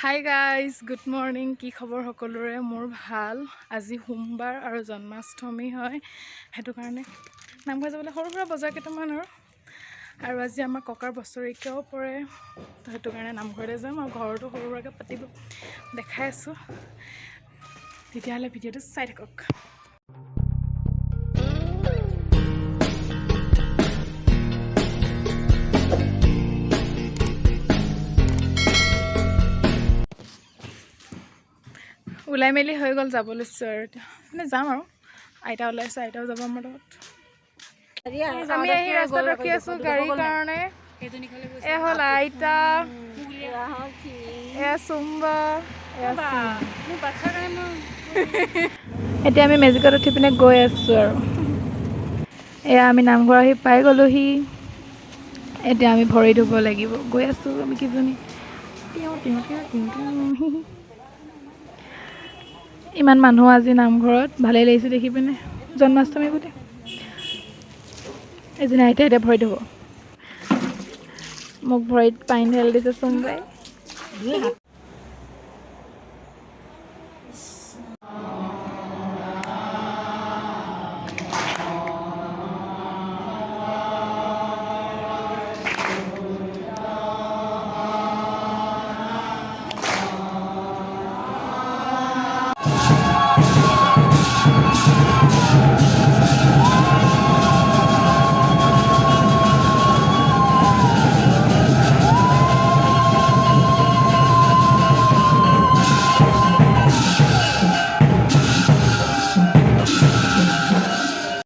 Hi guys, good morning. কি খবৰ সকলোৰে? মোৰ ভাল। আজি সোমবাৰ আৰু জন্মাষ্টমী হয়, সেইটো কাৰণে নামঘৰ যাবলৈ সৰু সুৰা বজাৰ কেইটামান আৰু আজি আমাৰ ককাৰ বছৰেকীয়াও পৰে, তো সেইটো কাৰণে নামঘৰলৈ যাম আৰু ঘৰতো সৰু সুৰাকৈ পাতিব দেখাই আছোঁ। তেতিয়াহ'লে ভিডিঅ'টো চাই থাকক। ওলাই মেলি হৈ গ'ল, যাব লৈছোঁ আৰু এতিয়া মানে যাম আৰু আইতা ওলাইছে, আইতাও যাব আমাৰ লগত। আমি আহি ৰাস্তাত ৰখি আছোঁ গাড়ীৰ কাৰণে। এয়া হ'ল আইতা, এয়া চুম্বা, এতিয়া আমি মেজিকত উঠি পিনে গৈ আছোঁ আৰু এয়া আমি নামঘৰ আহি পাই গ'লোহি। এতিয়া আমি ভৰি ধুব লাগিব, গৈ আছোঁ আমি কিজনী। ইমান মানুহ আজি নামঘৰত, ভালেই লাগিছে দেখি পিনে, জন্মাষ্টমী বুলি। এজনী আইতাই এতিয়া ভৰি ধুব, মোক ভৰিত পানী ঢালি দিছে চুম্বাই।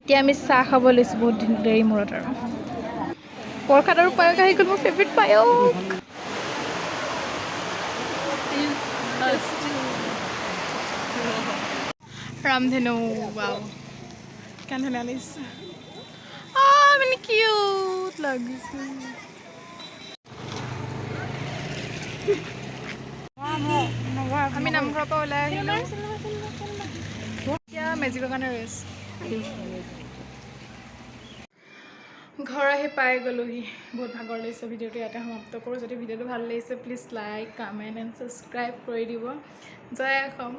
এতিয়া আমি চাহ খাব লৈছোঁ বহুত দেৰি মূৰত আৰু প্ৰসাদ আৰু পায়স আহি গ'ল, মোৰ ফেভৰেট পায়স। ৰামধেনু, ৱাও কেন ধুনীয়া লাগিছে, মানে কিউট লাগিছে। আমি নামঘৰৰ পৰা ওলাই আহিলোঁ, এতিয়া মেজিকৰ কাৰণে ৰৈ আছোঁ। ঘৰ আহি পাই গ'লোহি, বহুত ভাগৰ লাগিছে। ভিডিঅ'টো ইয়াতে সমাপ্ত কৰোঁ। যদি ভিডিঅ'টো ভাল লাগিছে please like, comment and subscribe কৰি দিব। জয় অসম।